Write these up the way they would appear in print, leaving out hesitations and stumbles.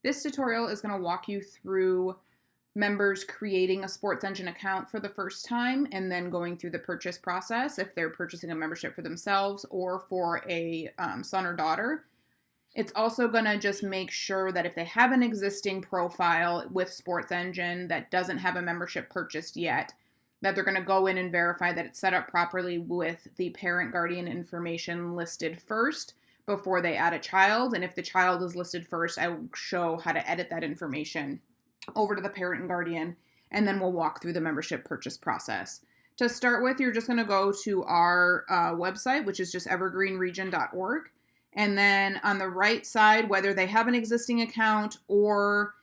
This tutorial is going to walk you through members creating a Sports Engine account for the first time and then going through the purchase process if they're purchasing a membership for themselves or for a son or daughter. It's also going to just make sure that if they have an existing profile with Sports Engine that doesn't have a membership purchased yet, that they're going to go in and verify that it's set up properly with the parent guardian information listed first before they add a child. And if the child is listed first, I will show how to edit that information over to the parent and guardian, and then we'll walk through the membership purchase process. To start with, you're just going to go to our website, which is just evergreenregion.org. And then on the right side, whether they have an existing account or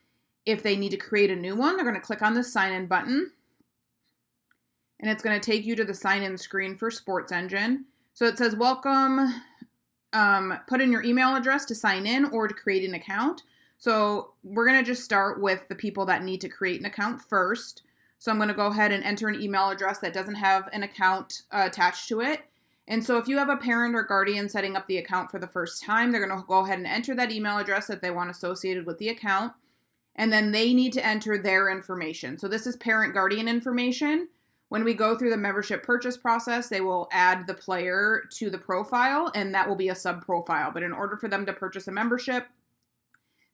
if they need to create a new one, they're going to click on the sign in button. And it's going to take you to the sign in screen for Sports Engine. So it says, welcome, put in your email address to sign in or to create an account. So we're going to just start with the people that need to create an account first. So I'm going to go ahead and enter an email address that doesn't have an account attached to it. And so if you have a parent or guardian setting up the account for the first time, they're going to go ahead and enter that email address that they want associated with the account. And then they need to enter their information. So this is parent guardian information. When we go through the membership purchase process, they will add the player to the profile, and that will be a sub-profile. But in order for them to purchase a membership,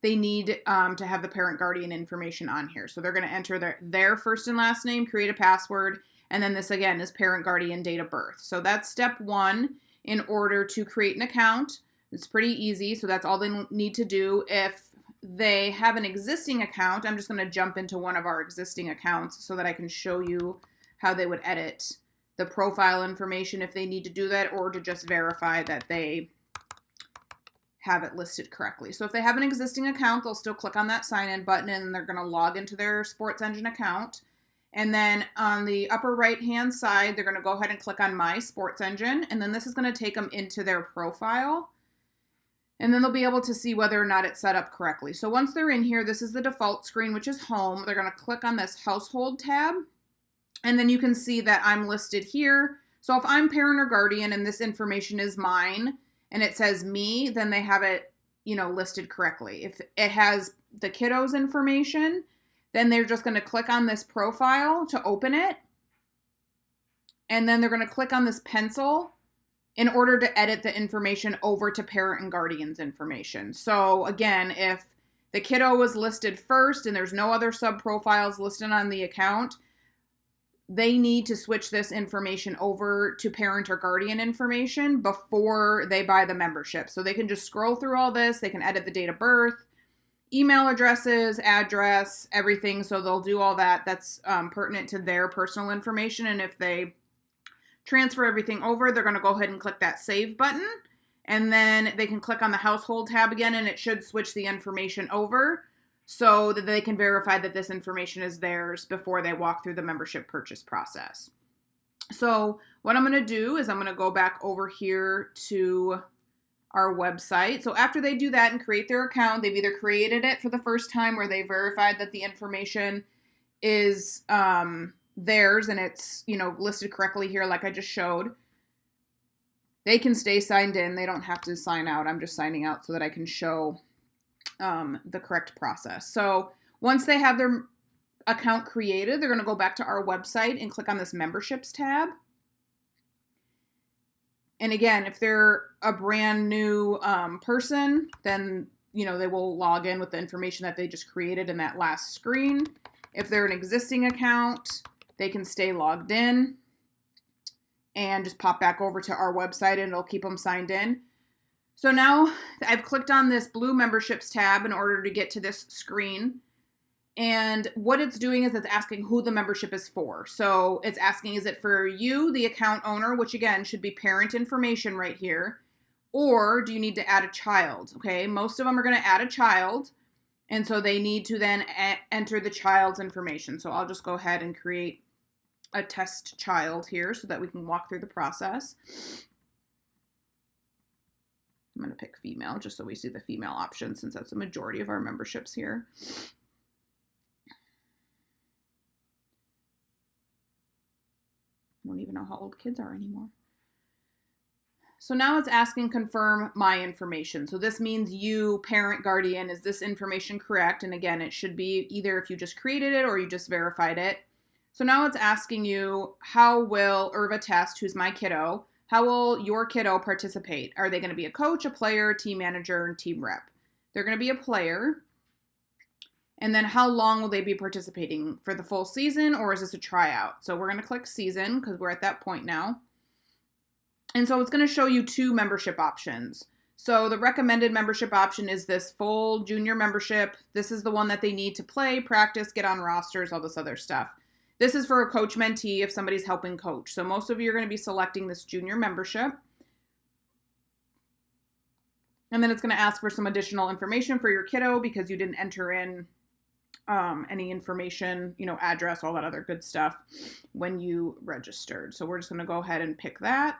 they need to have the parent guardian information on here. So they're going to enter their first and last name, create a password, and then this again is parent guardian date of birth. So that's step one in order to create an account. It's pretty easy. So that's all they need to do. If they have an existing account, I'm just going to jump into one of our existing accounts so that I can show you how they would edit the profile information if they need to do that, or to just verify that they have it listed correctly. So if they have an existing account, they'll still click on that sign in button and they're going to log into their Sports Engine account. And then on the upper right hand side, they're going to go ahead and click on My Sports Engine. And then this is going to take them into their profile. And then they'll be able to see whether or not it's set up correctly. So once they're in here, this is the default screen, which is home. They're going to click on this household tab. And then you can see that I'm listed here. So if I'm parent or guardian and this information is mine and it says me, then they have it, listed correctly. If it has the kiddo's information, then they're just going to click on this profile to open it. And then they're going to click on this pencil in order to edit the information over to parent and guardian's information. So again, if the kiddo was listed first and there's no other sub profiles listed on the account, they need to switch this information over to parent or guardian information before they buy the membership. So they can just scroll through all this. They can edit the date of birth, email addresses, address, everything. So they'll do all that. That's pertinent to their personal information. And if they transfer everything over, they're going to go ahead and click that save button. And then they can click on the household tab again, and it should switch the information over so that they can verify that this information is theirs before they walk through the membership purchase process. So what I'm going to do is I'm going to go back over here to our website. So after they do that and create their account, they've either created it for the first time where they verified that the information is theirs and it's, listed correctly here like I just showed. They can stay signed in. They don't have to sign out. I'm just signing out so that I can show the correct process. So once they have their account created, they're going to go back to our website and click on this memberships tab. And again, if they're a brand new person, then, they will log in with the information that they just created in that last screen. If they're an existing account, they can stay logged in and just pop back over to our website and it'll keep them signed in. So now I've clicked on this blue memberships tab in order to get to this screen. And what it's doing is it's asking who the membership is for. So it's asking, is it for you, the account owner, which again should be parent information right here, or do you need to add a child? Okay, most of them are going to add a child. And so they need to then enter the child's information. So I'll just go ahead and create a test child here so that we can walk through the process. I'm going to pick female just so we see the female option since that's the majority of our memberships here. I don't even know how old kids are anymore. So now it's asking confirm my information. So this means you, parent, guardian, is this information correct? And again, it should be either if you just created it or you just verified it. So now it's asking you, how will ERVA test, who's my kiddo, how will your kiddo participate? Are they going to be a coach, a player, team manager, and team rep? They're going to be a player. And then how long will they be participating? For the full season, or is this a tryout? So we're going to click season because we're at that point now. And so it's going to show you two membership options. So the recommended membership option is this full junior membership. This is the one that they need to play, practice, get on rosters, all this other stuff. This is for a coach mentee if somebody's helping coach. So most of you are going to be selecting this junior membership. And then it's going to ask for some additional information for your kiddo because you didn't enter in any information, address, all that other good stuff when you registered. So we're just going to go ahead and pick that.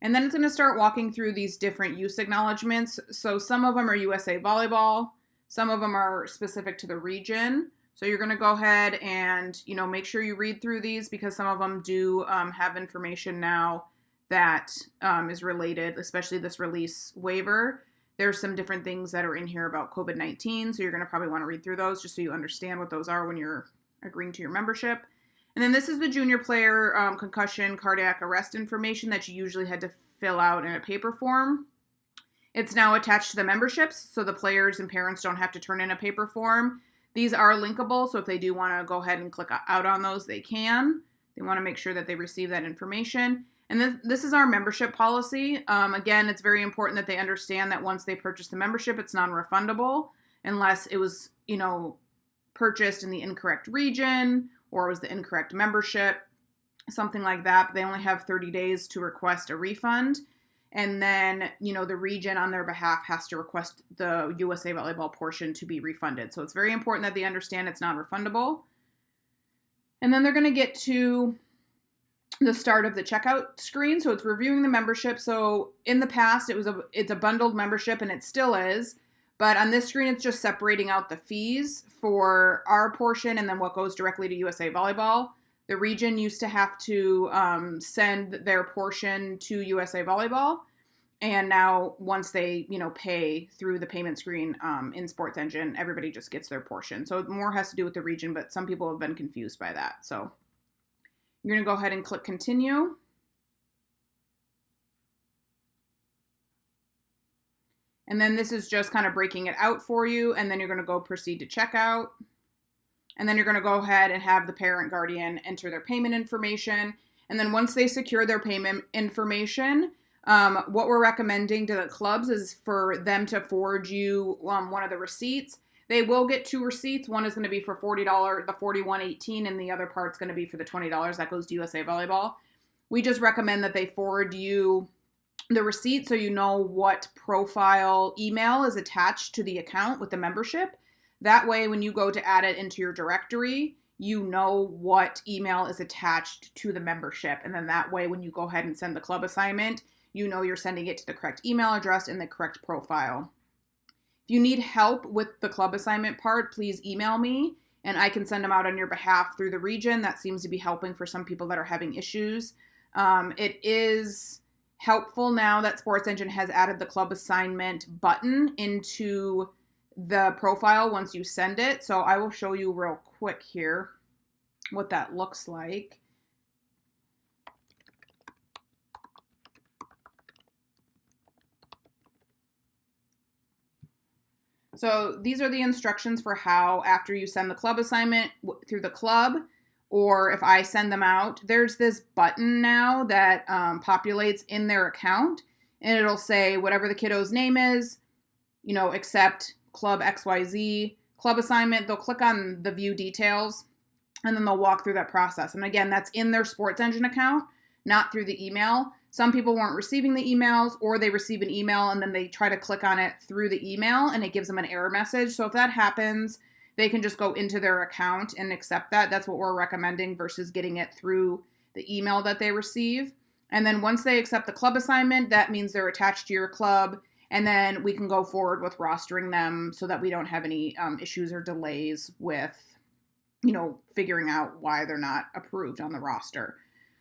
And then it's going to start walking through these different use acknowledgements. So some of them are USA Volleyball. Some of them are specific to the region. So you're going to go ahead and, make sure you read through these because some of them do have information now that is related, especially this release waiver. There's some different things that are in here about COVID-19. So you're going to probably want to read through those just so you understand what those are when you're agreeing to your membership. And then this is the junior player concussion cardiac arrest information that you usually had to fill out in a paper form. It's now attached to the memberships, so the players and parents don't have to turn in a paper form. These are linkable, so if they do want to go ahead and click out on those, they can. They want to make sure that they receive that information. And this is our membership policy. Again, it's very important that they understand that once they purchase the membership, it's non-refundable unless it was, purchased in the incorrect region or was the incorrect membership, something like that. But they only have 30 days to request a refund. And then, the region on their behalf has to request the USA Volleyball portion to be refunded. So it's very important that they understand it's non-refundable. And then they're going to get to the start of the checkout screen. So it's reviewing the membership. So in the past, it's a bundled membership, and it still is. But on this screen, it's just separating out the fees for our portion and then what goes directly to USA Volleyball. The region used to have to send their portion to USA Volleyball. And now once they, pay through the payment screen in Sports Engine, everybody just gets their portion. So more has to do with the region, but some people have been confused by that. So you're going to go ahead and click continue. And then this is just kind of breaking it out for you. And then you're going to go proceed to checkout. And then you're going to go ahead and have the parent guardian enter their payment information. And then once they secure their payment information, what we're recommending to the clubs is for them to forward you one of the receipts. They will get two receipts. One is going to be for $40, the $41.18, and the other part's going to be for the $20 that goes to USA Volleyball. We just recommend that they forward you the receipt so you know what profile email is attached to the account with the membership. That way, when you go to add it into your directory, you know what email is attached to the membership. And then that way, when you go ahead and send the club assignment, you know you're sending it to the correct email address and the correct profile. If you need help with the club assignment part, please email me and I can send them out on your behalf through the region. That seems to be helping for some people that are having issues. It is helpful now that Sports Engine has added the club assignment button into the profile once you send it. So I will show you real quick here what that looks like. So these are the instructions for how, after you send the club assignment through the club, or if I send them out, there's this button now that populates in their account, and it'll say whatever the kiddo's name is, accept club XYZ club assignment. They'll click on the view details, and then they'll walk through that process. And again, that's in their Sports Engine account, not through the email. Some people weren't receiving the emails, or they receive an email and then they try to click on it through the email and it gives them an error message. So if that happens, they can just go into their account and accept that. That's what we're recommending versus getting it through the email that they receive. And then once they accept the club assignment, that means they're attached to your club. And then we can go forward with rostering them so that we don't have any issues or delays with, figuring out why they're not approved on the roster.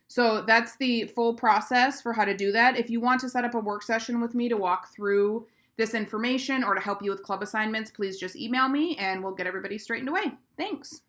So that's the full process for how to do that. If you want to set up a work session with me to walk through this information or to help you with club assignments, please just email me and we'll get everybody straightened away. Thanks.